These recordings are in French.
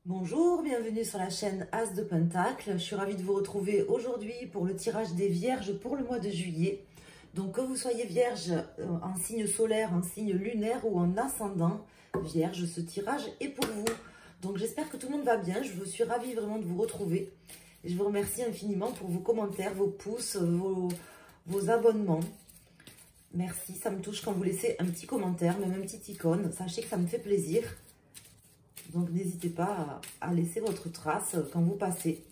Bonjour, bienvenue sur la chaîne As de Pentacle. Je suis ravie de vous retrouver aujourd'hui pour le tirage des Vierges pour le mois de juillet. Donc que vous soyez Vierge en signe solaire, en signe lunaire ou en ascendant Vierge, ce tirage est pour vous. Donc j'espère que tout le monde va bien. Je suis ravie vraiment de vous retrouver. Et je vous remercie infiniment pour vos commentaires, vos pouces, vos abonnements. Merci, ça me touche quand vous laissez un petit commentaire, même une petite icône. Sachez que ça me fait plaisir. Donc, n'hésitez pas à laisser votre trace quand vous passez.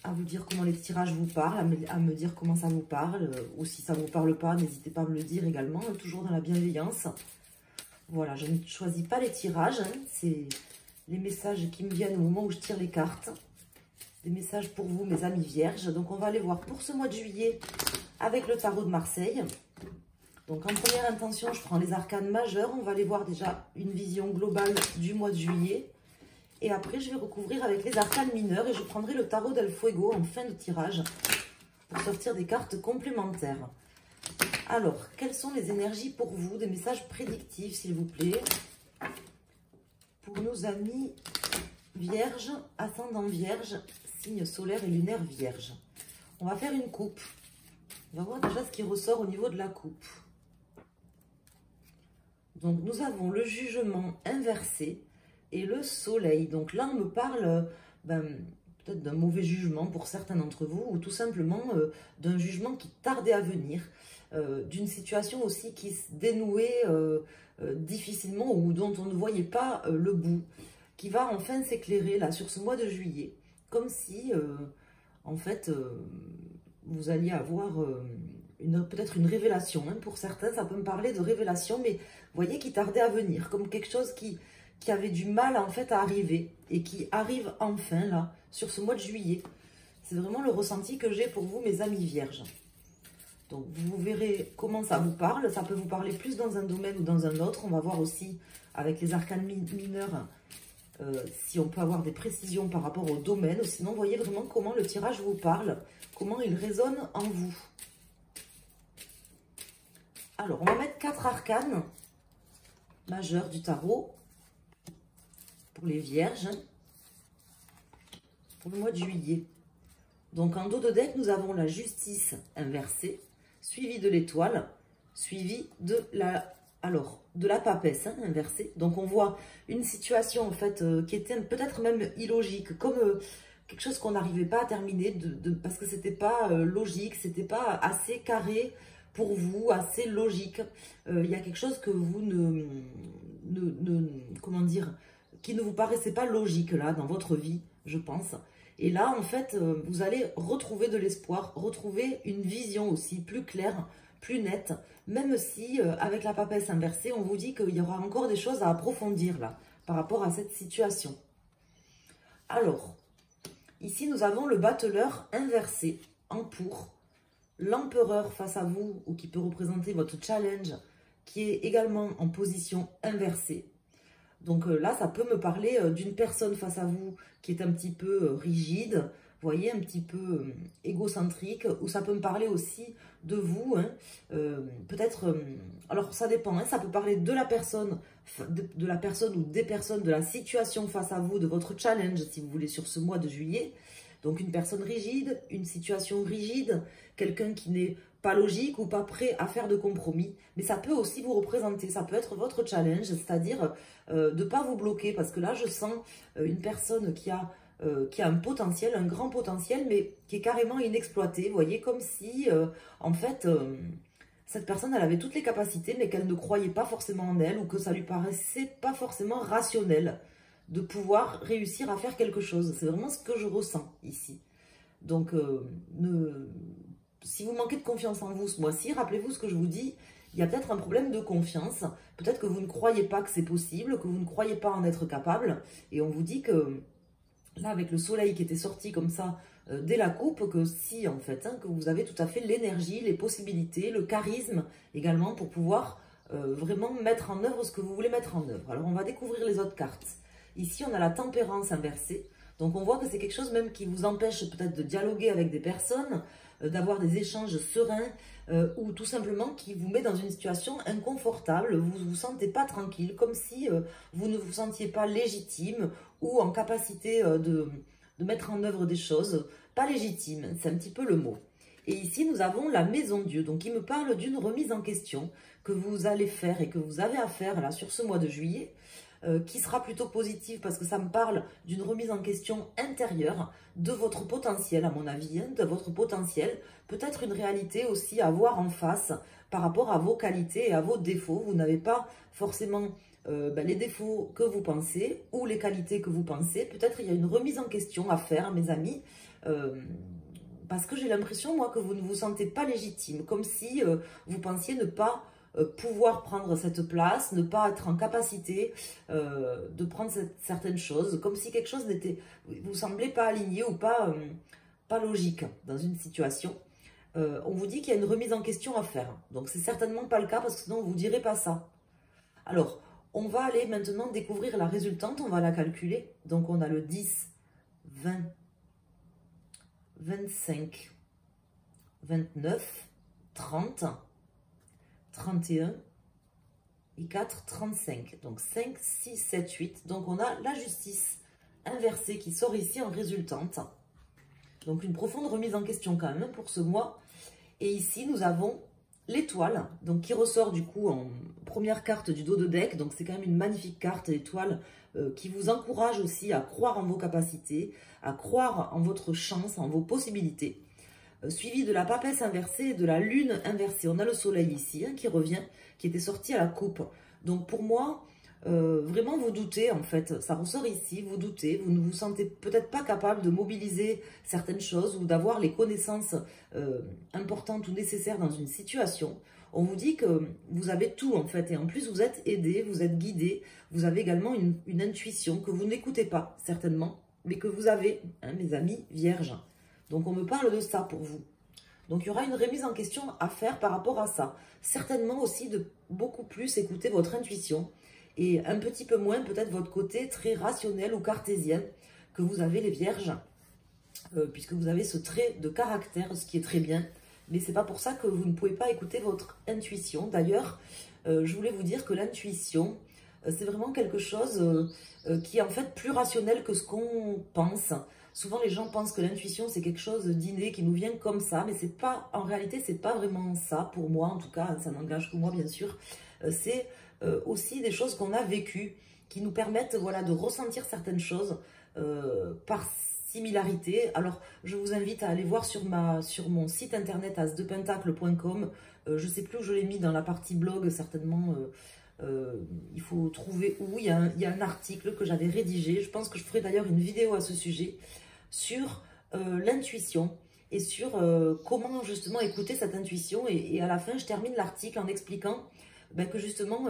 À vous dire comment les tirages vous parlent, à me dire comment ça vous parle. Ou si ça ne vous parle pas, n'hésitez pas à me le dire également, toujours dans la bienveillance. Voilà, je ne choisis pas les tirages. C'est les messages qui me viennent au moment où je tire les cartes. Des messages pour vous, mes amis vierges. Donc, on va aller voir pour ce mois de juillet avec le tarot de Marseille. Donc, en première intention, je prends les arcanes majeurs. On va aller voir déjà une vision globale du mois de juillet. Et après, je vais recouvrir avec les arcanes mineurs et je prendrai le tarot del Fuego en fin de tirage pour sortir des cartes complémentaires. Alors, quelles sont les énergies pour vous? Des messages prédictifs, s'il vous plaît. Pour nos amis vierges, ascendant vierge, signe solaire et lunaire vierge. On va faire une coupe. On va voir déjà ce qui ressort au niveau de la coupe. Donc, nous avons le jugement inversé et le soleil. Donc là, on me parle peut-être d'un mauvais jugement pour certains d'entre vous ou tout simplement d'un jugement qui tardait à venir, d'une situation aussi qui se dénouait difficilement ou dont on ne voyait pas le bout, qui va enfin s'éclairer là sur ce mois de juillet. Comme si, en fait, vous alliez avoir... peut-être une révélation, hein. Pour certains, ça peut me parler de révélation, mais vous voyez, qui tardait à venir, comme quelque chose qui avait du mal en fait à arriver, et qui arrive enfin là, sur ce mois de juillet. C'est vraiment le ressenti que j'ai pour vous, mes amis vierges. Donc, vous verrez comment ça vous parle. Ça peut vous parler plus dans un domaine ou dans un autre. On va voir aussi, avec les arcanes mineurs, si on peut avoir des précisions par rapport au domaine. Sinon, vous voyez vraiment comment le tirage vous parle, comment il résonne en vous. Alors, on va mettre 4 arcanes majeurs du tarot pour les vierges pour le mois de juillet. Donc, en dos de deck, nous avons la justice inversée, suivie de l'étoile, suivie de la papesse inversée. Donc, on voit une situation, en fait, qui était peut-être même illogique, comme quelque chose qu'on n'arrivait pas à terminer, parce que c'était pas logique, c'était pas assez carré pour vous, assez logique. Il y a quelque chose que vous comment dire, qui ne vous paraissait pas logique là dans votre vie, je pense. Et là, en fait, vous allez retrouver de l'espoir, retrouver une vision aussi plus claire, plus nette, même si avec la papesse inversée, on vous dit qu'il y aura encore des choses à approfondir là, par rapport à cette situation. Alors, ici, nous avons le battleur inversé en pour, l'empereur face à vous, ou qui peut représenter votre challenge, qui est également en position inversée. Donc là, ça peut me parler d'une personne face à vous qui est un petit peu rigide, vous voyez, un petit peu égocentrique, ou ça peut me parler aussi de vous, hein, peut-être, alors ça dépend, hein, ça peut parler de la personne ou des personnes, de la situation face à vous, de votre challenge, si vous voulez, sur ce mois de juillet. Donc une personne rigide, une situation rigide, quelqu'un qui n'est pas logique ou pas prêt à faire de compromis. Mais ça peut aussi vous représenter, ça peut être votre challenge, c'est-à-dire de ne pas vous bloquer. Parce que là, je sens une personne qui a un potentiel, un grand potentiel, mais qui est carrément inexploité. Vous voyez, comme si, en fait, cette personne, elle avait toutes les capacités, mais qu'elle ne croyait pas forcément en elle ou que ça lui paraissait pas forcément rationnel de pouvoir réussir à faire quelque chose. C'est vraiment ce que je ressens ici. Donc, si vous manquez de confiance en vous ce mois-ci, rappelez-vous ce que je vous dis, il y a peut-être un problème de confiance. Peut-être que vous ne croyez pas que c'est possible, que vous ne croyez pas en être capable. Et on vous dit que, là, avec le soleil qui était sorti comme ça, dès la coupe, que si, en fait, hein, que vous avez tout à fait l'énergie, les possibilités, le charisme également pour pouvoir vraiment mettre en œuvre ce que vous voulez mettre en œuvre. Alors, on va découvrir les autres cartes. Ici, on a la tempérance inversée. Donc, on voit que c'est quelque chose même qui vous empêche peut-être de dialoguer avec des personnes, d'avoir des échanges sereins ou tout simplement qui vous met dans une situation inconfortable. Vous ne vous sentez pas tranquille, comme si vous ne vous sentiez pas légitime ou en capacité de mettre en œuvre des choses. Pas légitime, c'est un petit peu le mot. Et ici, nous avons la maison Dieu. Donc, il me parle d'une remise en question que vous allez faire et que vous avez à faire là sur ce mois de juillet, qui sera plutôt positive parce que ça me parle d'une remise en question intérieure de votre potentiel, à mon avis, hein, de votre potentiel. Peut-être une réalité aussi à voir en face par rapport à vos qualités et à vos défauts. Vous n'avez pas forcément les défauts que vous pensez ou les qualités que vous pensez. Peut-être il y a une remise en question à faire, mes amis, parce que j'ai l'impression, moi, que vous ne vous sentez pas légitime, comme si vous pensiez ne pas pouvoir prendre cette place, ne pas être en capacité de prendre certaines choses, comme si quelque chose n'était, vous semblait pas aligné ou pas logique dans une situation. On vous dit qu'il y a une remise en question à faire, donc c'est certainement pas le cas, parce que sinon on vous dirait pas ça. Alors, on va aller maintenant découvrir la résultante, on va la calculer. Donc on a le 10, 20, 25, 29, 30, 31 et 4, 35. Donc 5, 6, 7, 8. Donc on a la justice inversée qui sort ici en résultante. Donc une profonde remise en question quand même pour ce mois. Et ici nous avons l'étoile, donc qui ressort du coup en première carte du dos de deck. Donc c'est quand même une magnifique carte, l'étoile, qui vous encourage aussi à croire en vos capacités, à croire en votre chance, en vos possibilités. Suivi de la papesse inversée et de la lune inversée. On a le soleil ici, hein, qui revient, qui était sorti à la coupe. Donc pour moi, vraiment vous doutez en fait, ça ressort ici, vous doutez, vous ne vous sentez peut-être pas capable de mobiliser certaines choses ou d'avoir les connaissances importantes ou nécessaires dans une situation. On vous dit que vous avez tout en fait, et en plus vous êtes aidé, vous êtes guidé, vous avez également une intuition que vous n'écoutez pas certainement, mais que vous avez, hein, mes amis vierges. Donc on me parle de ça pour vous. Donc il y aura une remise en question à faire par rapport à ça. Certainement aussi de beaucoup plus écouter votre intuition et un petit peu moins peut-être votre côté très rationnel ou cartésien que vous avez les vierges, puisque vous avez ce trait de caractère, ce qui est très bien. Mais c'est pas pour ça que vous ne pouvez pas écouter votre intuition. D'ailleurs, je voulais vous dire que l'intuition, c'est vraiment quelque chose qui est en fait plus rationnel que ce qu'on pense. Souvent, les gens pensent que l'intuition, c'est quelque chose d'inné qui nous vient comme ça, mais c'est pas, en réalité, c'est pas vraiment ça, pour moi, en tout cas, ça n'engage que moi, bien sûr. C'est aussi des choses qu'on a vécues, qui nous permettent, voilà, de ressentir certaines choses par similarité. Alors, je vous invite à aller voir sur mon site internet asdepentacle.com. Je sais plus où je l'ai mis dans la partie blog, certainement. Il faut trouver où. Il y a un article que j'avais rédigé. Je pense que je ferai d'ailleurs une vidéo à ce sujet sur l'intuition et sur comment justement écouter cette intuition. Et à la fin, je termine l'article en expliquant que justement,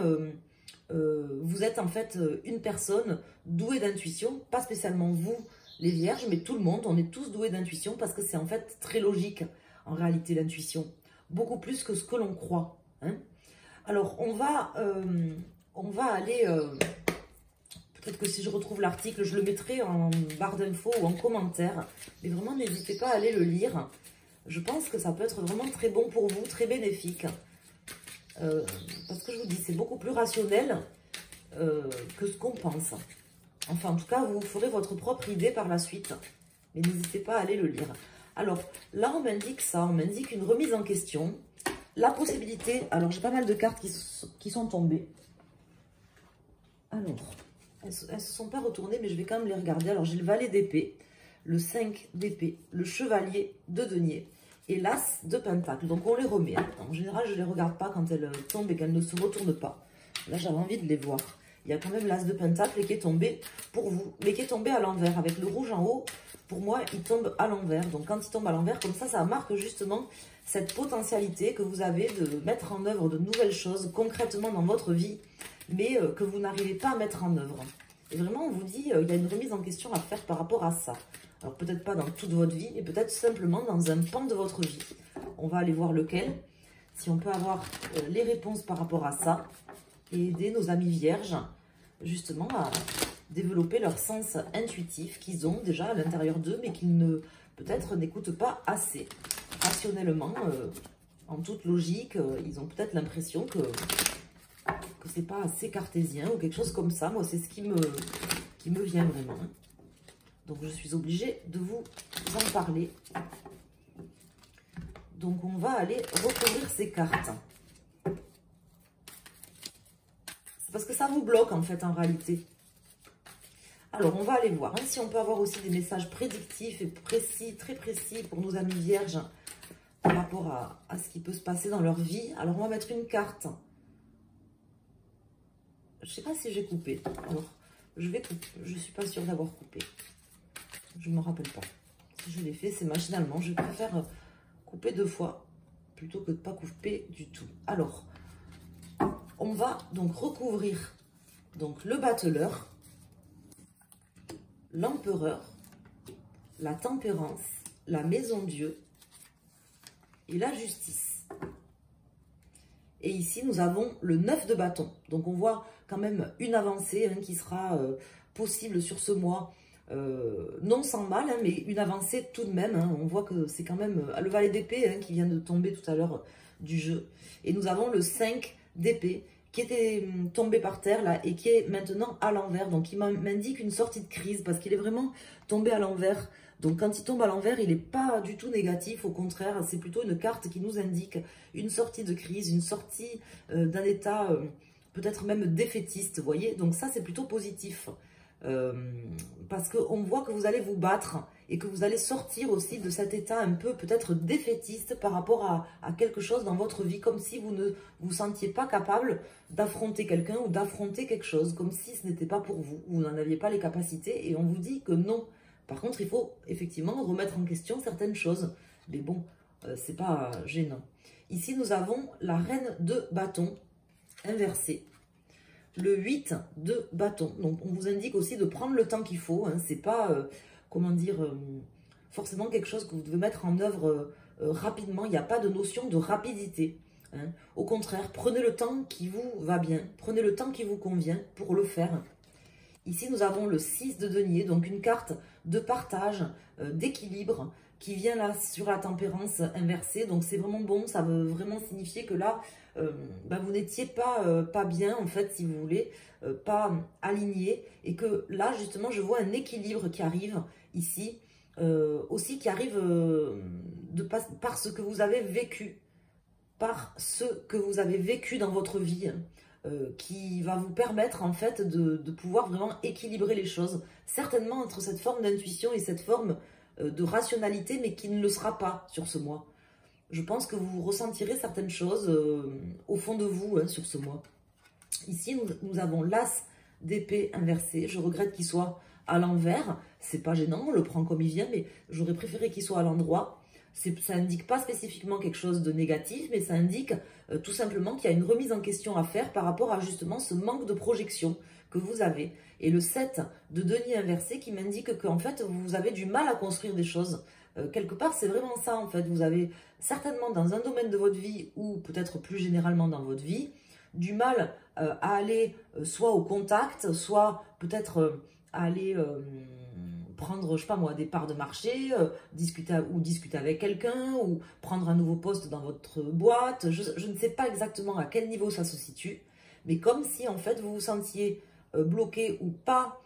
vous êtes en fait une personne douée d'intuition, pas spécialement vous, les vierges, mais tout le monde. On est tous doués d'intuition parce que c'est en fait très logique, en réalité, l'intuition. Beaucoup plus que ce que l'on croit. Hein. Alors, on va aller... peut-être que si je retrouve l'article, je le mettrai en barre d'infos ou en commentaire. Mais vraiment, n'hésitez pas à aller le lire. Je pense que ça peut être vraiment très bon pour vous, très bénéfique. Parce que je vous dis, c'est beaucoup plus rationnel que ce qu'on pense. Enfin, en tout cas, vous ferez votre propre idée par la suite. Mais n'hésitez pas à aller le lire. Alors, là, on m'indique ça. On m'indique une remise en question. La possibilité... Alors, j'ai pas mal de cartes qui sont tombées. Alors, elles ne se sont pas retournées, mais je vais quand même les regarder. Alors, j'ai le valet d'épée, le 5 d'épée, le chevalier de denier et l'as de pentacle. Donc, on les remet. En général, je ne les regarde pas quand elles tombent et qu'elles ne se retournent pas. Là, j'avais envie de les voir. Il y a quand même l'as de pentacle qui est tombé pour vous, mais qui est tombé à l'envers. Avec le rouge en haut, pour moi, il tombe à l'envers. Donc, quand il tombe à l'envers, comme ça marque justement cette potentialité que vous avez de mettre en œuvre de nouvelles choses concrètement dans votre vie, mais que vous n'arrivez pas à mettre en œuvre. Et vraiment, on vous dit, il y a une remise en question à faire par rapport à ça. Alors, peut-être pas dans toute votre vie, mais peut-être simplement dans un pan de votre vie. On va aller voir lequel, si on peut avoir les réponses par rapport à ça, et aider nos amis vierges, justement, à développer leur sens intuitif qu'ils ont déjà à l'intérieur d'eux, mais qu'ils ne, peut-être, n'écoutent pas assez. rationnellement, en toute logique, ils ont peut-être l'impression que c'est pas assez cartésien ou quelque chose comme ça. Moi, c'est ce qui me vient vraiment. Donc, je suis obligée de vous en parler. Donc, on va aller recouvrir ces cartes. C'est parce que ça vous bloque, en fait, en réalité. Alors, on va aller voir si on peut avoir aussi des messages prédictifs et précis, très précis pour nos amis vierges par rapport à ce qui peut se passer dans leur vie. Alors, on va mettre une carte. Je ne sais pas si j'ai coupé. Alors, je vais couper. Je ne suis pas sûre d'avoir coupé. Je ne me rappelle pas. Si je l'ai fait, c'est machinalement. Je préfère couper 2 fois plutôt que de ne pas couper du tout. Alors, on va donc recouvrir donc, le battleur, l'empereur, la tempérance, la maison Dieu et la justice. Et ici, nous avons le 9 de bâton. Donc, on voit quand même une avancée qui sera possible sur ce mois. Non sans mal, mais une avancée tout de même. On voit que c'est quand même le valet d'épée qui vient de tomber tout à l'heure du jeu. Et nous avons le 5 d'épée qui était tombé par terre là et qui est maintenant à l'envers. Donc, il m'indique une sortie de crise parce qu'il est vraiment tombé à l'envers. Donc, quand il tombe à l'envers, il n'est pas du tout négatif. Au contraire, c'est plutôt une carte qui nous indique une sortie de crise, une sortie d'un état peut-être même défaitiste, vous voyez. Donc, ça, c'est plutôt positif. Parce qu'on voit que vous allez vous battre et que vous allez sortir aussi de cet état un peu peut-être défaitiste par rapport à quelque chose dans votre vie, comme si vous ne vous sentiez pas capable d'affronter quelqu'un ou d'affronter quelque chose, comme si ce n'était pas pour vous, vous n'en aviez pas les capacités et on vous dit que non. Par contre, il faut effectivement remettre en question certaines choses, mais bon, c'est pas gênant. Ici, nous avons la reine de bâton inversée. Le 8 de bâton. Donc, on vous indique aussi de prendre le temps qu'il faut. C'est pas, comment dire, forcément quelque chose que vous devez mettre en œuvre rapidement. Il n'y a pas de notion de rapidité. Au contraire, prenez le temps qui vous va bien. Prenez le temps qui vous convient pour le faire. Ici, nous avons le 6 de denier. Donc, une carte de partage, d'équilibre qui vient là sur la tempérance inversée. Donc, c'est vraiment bon. Ça veut vraiment signifier que là, vous n'étiez pas bien, en fait, si vous voulez, pas aligné. Et que là, justement, je vois un équilibre qui arrive ici, aussi qui arrive par ce que vous avez vécu, par ce que vous avez vécu dans votre vie, qui va vous permettre, en fait, de pouvoir vraiment équilibrer les choses. Certainement entre cette forme d'intuition et cette forme de rationalité, mais qui ne le sera pas sur ce mois. Je pense que vous ressentirez certaines choses au fond de vous sur ce mois. Ici, nous avons l'as d'épée inversé. Je regrette qu'il soit à l'envers. C'est pas gênant, on le prend comme il vient, mais j'aurais préféré qu'il soit à l'endroit. Ça n'indique pas spécifiquement quelque chose de négatif, mais ça indique tout simplement qu'il y a une remise en question à faire par rapport à justement ce manque de projection que vous avez. Et le 7 de denier inversé qui m'indique qu'en fait, vous avez du mal à construire des choses. Quelque part, c'est vraiment ça, en fait. Vous avez certainement dans un domaine de votre vie ou peut-être plus généralement dans votre vie, du mal à aller soit au contact, soit peut-être à aller prendre, je sais pas moi, des parts de marché, discuter avec quelqu'un ou prendre un nouveau poste dans votre boîte. Je ne sais pas exactement à quel niveau ça se situe, mais comme si, en fait, vous vous sentiez bloqué ou pas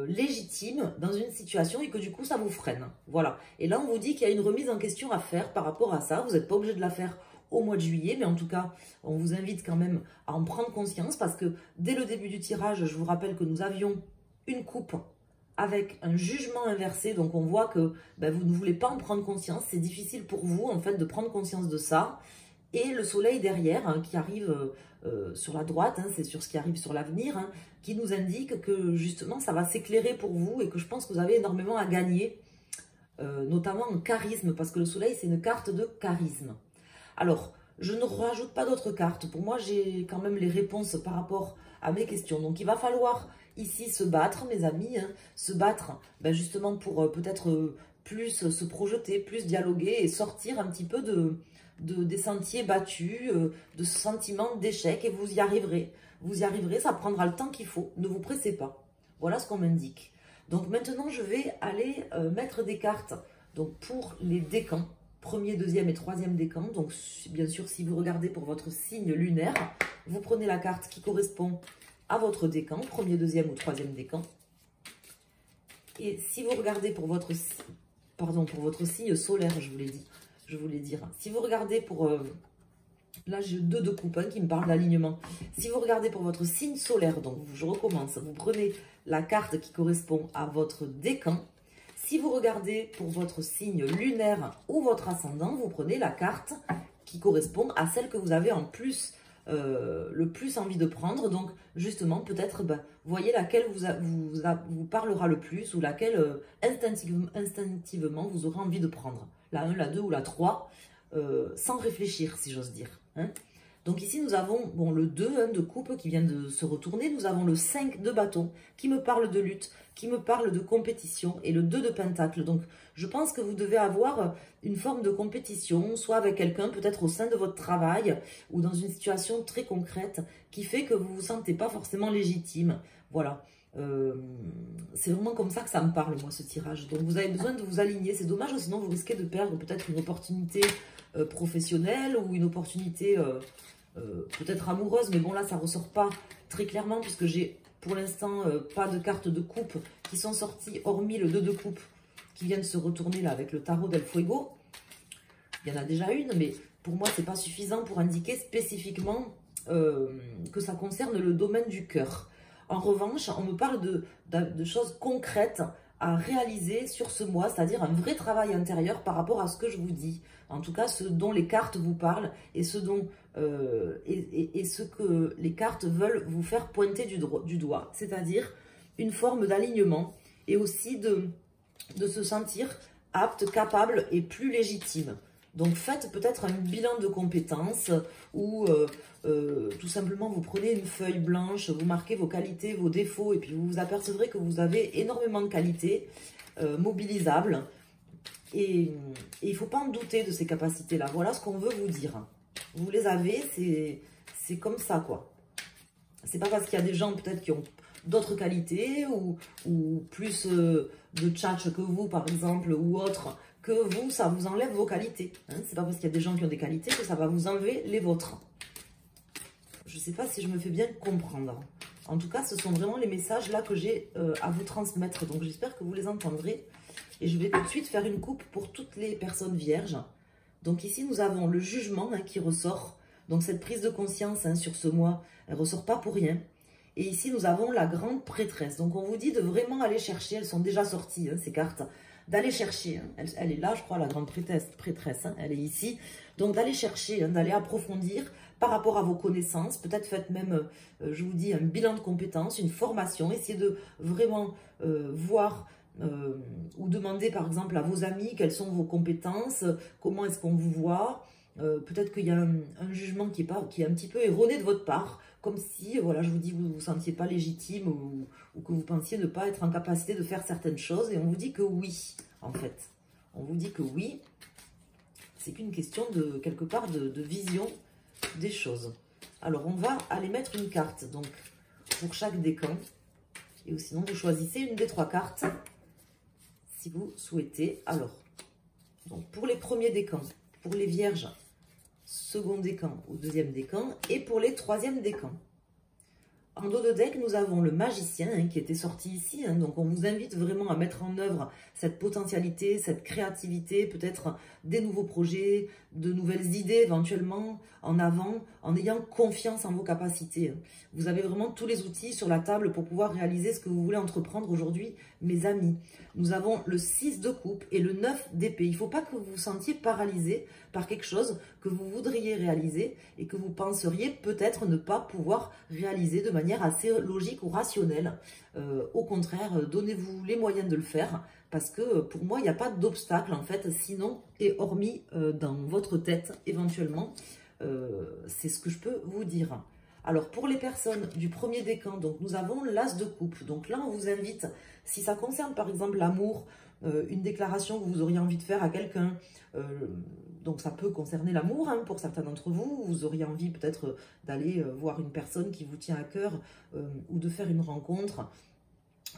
légitime dans une situation et que du coup ça vous freine. Voilà. Et là on vous dit qu'il y a une remise en question à faire par rapport à ça. Vous n'êtes pas obligé de la faire au mois de juillet, mais en tout cas on vous invite quand même à en prendre conscience parce que dès le début du tirage, je vous rappelle que nous avions une coupe avec un jugement inversé. Donc on voit que vous ne voulez pas en prendre conscience. C'est difficile pour vous en fait de prendre conscience de ça. Et le soleil derrière qui arrive sur la droite, c'est sur ce qui arrive sur l'avenir, qui nous indique que justement ça va s'éclairer pour vous et que je pense que vous avez énormément à gagner, notamment en charisme, parce que le soleil c'est une carte de charisme. Alors, je ne rajoute pas d'autres cartes. Pour moi, j'ai quand même les réponses par rapport à mes questions. Donc, il va falloir ici se battre, mes amis, se battre justement pour peut-être plus se projeter, plus dialoguer et sortir un petit peu des sentiers battus, de ce sentiment d'échec, et vous y arriverez. Vous y arriverez, ça prendra le temps qu'il faut. Ne vous pressez pas. Voilà ce qu'on m'indique. Donc maintenant, je vais aller mettre des cartes donc pour les décans. premier, deuxième et troisième décan. Donc, bien sûr, si vous regardez pour votre signe lunaire, vous prenez la carte qui correspond à votre décan, premier, deuxième ou troisième décan. Et si vous regardez pour votre, signe solaire, je voulais dire. Si vous regardez pour... là, j'ai 2 de coupe qui me parlent d'alignement. Si vous regardez pour votre signe solaire, donc je recommence, vous prenez la carte qui correspond à votre décan. Si vous regardez pour votre signe lunaire ou votre ascendant, vous prenez la carte qui correspond à celle que vous avez en plus, le plus envie de prendre. Donc, justement, peut-être, voyez laquelle vous parlera le plus ou laquelle instinctivement vous aurez envie de prendre. La 1, la 2 ou la 3, sans réfléchir, si j'ose dire. Hein. Donc ici, nous avons le 2 de coupe qui vient de se retourner. Nous avons le 5 de bâton qui me parle de lutte, qui me parle de compétition et le 2 de pentacle. Donc, je pense que vous devez avoir une forme de compétition, soit avec quelqu'un, peut-être au sein de votre travail ou dans une situation très concrète qui fait que vous ne vous sentez pas forcément légitime. Voilà. C'est vraiment comme ça que ça me parle, moi, ce tirage. Donc, vous avez besoin de vous aligner. C'est dommage, sinon vous risquez de perdre peut-être une opportunité professionnelle ou une opportunité peut-être amoureuse. Mais bon, là, ça ne ressort pas très clairement puisque j'ai pour l'instant pas de cartes de coupe qui sont sorties, hormis le 2 de coupe qui vient de se retourner là avec le tarot del Fuego. Il y en a déjà une, mais pour moi, c'est pas suffisant pour indiquer spécifiquement que ça concerne le domaine du cœur. En revanche, on me parle de choses concrètes à réaliser sur ce mois, c'est-à-dire un vrai travail intérieur par rapport à ce que je vous dis. En tout cas, ce dont les cartes vous parlent et ce que les cartes veulent vous faire pointer du doigt, c'est-à-dire une forme d'alignement et aussi de se sentir apte, capable et plus légitime. Donc faites peut-être un bilan de compétences ou tout simplement vous prenez une feuille blanche, vous marquez vos qualités, vos défauts et puis vous vous apercevrez que vous avez énormément de qualités mobilisables et il ne faut pas en douter de ces capacités-là. Voilà ce qu'on veut vous dire. Vous les avez, c'est comme ça quoi. C'est pas parce qu'il y a des gens peut-être qui ont d'autres qualités ou plus de tchatch que vous par exemple ou autre, que vous, ça vous enlève vos qualités. Hein. C'est pas parce qu'il y a des gens qui ont des qualités que ça va vous enlever les vôtres. Je ne sais pas si je me fais bien comprendre. En tout cas, ce sont vraiment les messages là que j'ai à vous transmettre. Donc j'espère que vous les entendrez. Et je vais tout de suite faire une coupe pour toutes les personnes vierges. Donc ici, nous avons le jugement qui ressort. Donc cette prise de conscience sur ce mois, elle ne ressort pas pour rien. Et ici, nous avons la grande prêtresse. Donc on vous dit de vraiment aller chercher, elles sont déjà sorties ces cartes, d'aller chercher, elle est là je crois la grande prêtresse, elle est ici, donc d'aller chercher, d'aller approfondir par rapport à vos connaissances, peut-être faites même, je vous dis, un bilan de compétences, une formation, essayez de vraiment voir ou demander par exemple à vos amis quelles sont vos compétences, comment est-ce qu'on vous voit, peut-être qu'il y a un jugement qui est un petit peu erroné de votre part, comme si, voilà, je vous dis, vous ne vous sentiez pas légitime ou que vous pensiez ne pas être en capacité de faire certaines choses. Et on vous dit que oui, en fait. On vous dit que oui, c'est qu'une question de, quelque part, de vision des choses. Alors, on va aller mettre une carte, donc, pour chaque décan. Et sinon, vous choisissez une des 3 cartes, si vous souhaitez. Alors, donc, pour les premiers décans, pour les vierges, second décan ou deuxième décan, et pour les troisièmes décans. En dos de deck, nous avons le magicien qui était sorti ici. Donc, on vous invite vraiment à mettre en œuvre cette potentialité, cette créativité, peut-être des nouveaux projets, de nouvelles idées éventuellement en avant, en ayant confiance en vos capacités. Vous avez vraiment tous les outils sur la table pour pouvoir réaliser ce que vous voulez entreprendre aujourd'hui, mes amis. Nous avons le 6 de coupe et le 9 d'épée. Il ne faut pas que vous vous sentiez paralysé par quelque chose que vous voudriez réaliser et que vous penseriez peut-être ne pas pouvoir réaliser de manière assez logique ou rationnelle. Au contraire, donnez-vous les moyens de le faire parce que pour moi, il n'y a pas d'obstacle en fait, sinon et hormis dans votre tête éventuellement. C'est ce que je peux vous dire. Alors, pour les personnes du premier décan, donc nous avons l'as de coupe. Donc là, on vous invite, si ça concerne par exemple l'amour, une déclaration que vous auriez envie de faire à quelqu'un, donc ça peut concerner l'amour pour certains d'entre vous, vous auriez envie peut-être d'aller voir une personne qui vous tient à cœur ou de faire une rencontre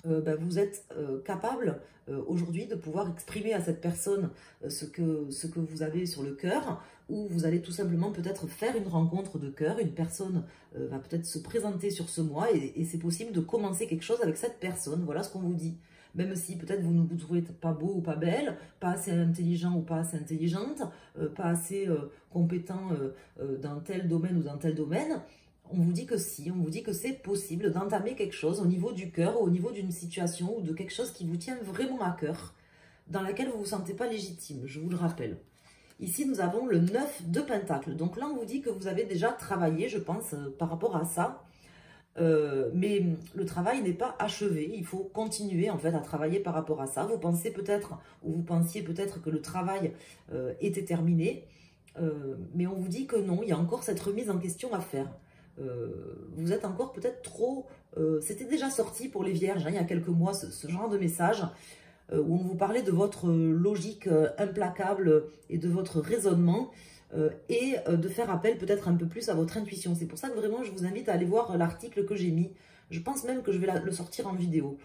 vous êtes capable aujourd'hui de pouvoir exprimer à cette personne ce que vous avez sur le cœur, ou vous allez tout simplement peut-être faire une rencontre de cœur. Une personne va peut-être se présenter sur ce mois et c'est possible de commencer quelque chose avec cette personne. Voilà ce qu'on vous dit. Même si peut-être vous ne vous trouvez pas beau ou pas belle, pas assez intelligent ou pas assez intelligente, pas assez compétent dans tel domaine ou dans tel domaine, on vous dit que si, on vous dit que c'est possible d'entamer quelque chose au niveau du cœur, au niveau d'une situation ou de quelque chose qui vous tient vraiment à cœur, dans laquelle vous ne vous sentez pas légitime, je vous le rappelle. Ici, nous avons le 9 de Pentacle. Donc là, on vous dit que vous avez déjà travaillé, je pense, par rapport à ça. Mais le travail n'est pas achevé. Il faut continuer, en fait, à travailler par rapport à ça. Vous pensez peut-être, ou vous pensiez peut-être que le travail était terminé. Mais on vous dit que non, il y a encore cette remise en question à faire. Vous êtes encore peut-être trop... C'était déjà sorti pour les vierges, hein, il y a quelques mois, ce genre de message où on vous parlait de votre logique implacable et de votre raisonnement et de faire appel peut-être un peu plus à votre intuition. C'est pour ça que vraiment je vous invite à aller voir l'article que j'ai mis. Je pense même que je vais le sortir en vidéo.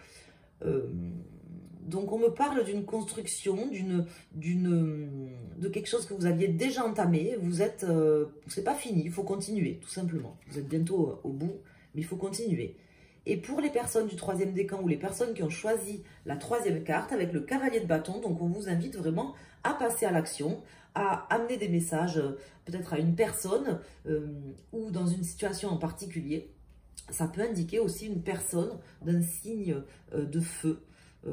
Donc on me parle d'une construction, de quelque chose que vous aviez déjà entamé. Vous êtes, c'est pas fini, il faut continuer tout simplement. Vous êtes bientôt au bout, mais il faut continuer. Et pour les personnes du troisième décan ou les personnes qui ont choisi la troisième carte avec le cavalier de bâton, donc on vous invite vraiment à passer à l'action, à amener des messages peut-être à une personne ou dans une situation en particulier. Ça peut indiquer aussi une personne d'un signe de feu.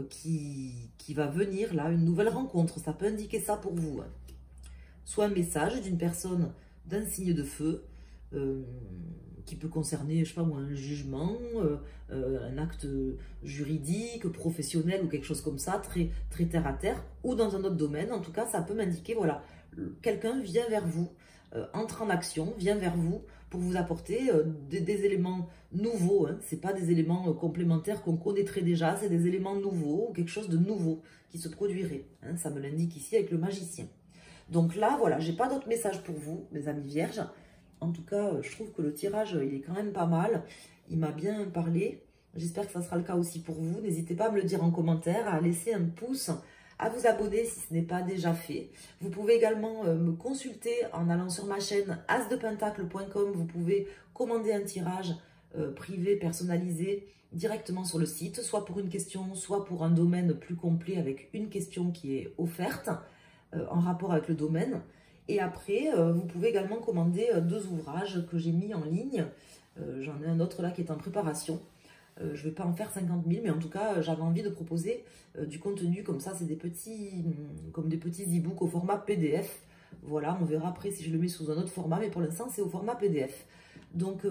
Qui va venir là, une nouvelle rencontre. Ça peut indiquer ça pour vous. Hein. Soit un message d'une personne d'un signe de feu qui peut concerner, je sais pas moi, un jugement, un acte juridique, professionnel ou quelque chose comme ça, très, très terre à terre, ou dans un autre domaine. En tout cas, ça peut m'indiquer, voilà, quelqu'un vient vers vous, entre en action, vient vers vous pour vous apporter des éléments nouveaux. Hein. Ce n'est pas des éléments complémentaires qu'on connaîtrait déjà, c'est des éléments nouveaux, quelque chose de nouveau qui se produirait. Hein. Ça me l'indique ici avec le magicien. Donc là, voilà, j'ai pas d'autres messages pour vous, mes amis vierges. En tout cas, je trouve que le tirage, il est quand même pas mal. Il m'a bien parlé. J'espère que ça sera le cas aussi pour vous. N'hésitez pas à me le dire en commentaire, à laisser un pouce, à vous abonner si ce n'est pas déjà fait. Vous pouvez également me consulter en allant sur ma chaîne asdepentacle.com. Vous pouvez commander un tirage privé, personnalisé, directement sur le site, soit pour une question, soit pour un domaine plus complet avec une question qui est offerte en rapport avec le domaine. Et après, vous pouvez également commander 2 ouvrages que j'ai mis en ligne. J'en ai un autre là qui est en préparation. Je ne vais pas en faire 50 000, mais en tout cas, j'avais envie de proposer du contenu comme ça. C'est des petits e-books au format PDF. Voilà, on verra après si je le mets sous un autre format, mais pour l'instant, c'est au format PDF. Donc,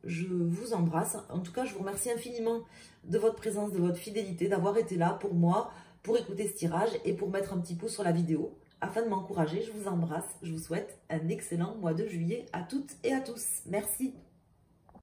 je vous embrasse. En tout cas, je vous remercie infiniment de votre présence, de votre fidélité, d'avoir été là pour moi, pour écouter ce tirage et pour mettre un petit pouce sur la vidéo. Afin de m'encourager, je vous embrasse. Je vous souhaite un excellent mois de juillet à toutes et à tous. Merci.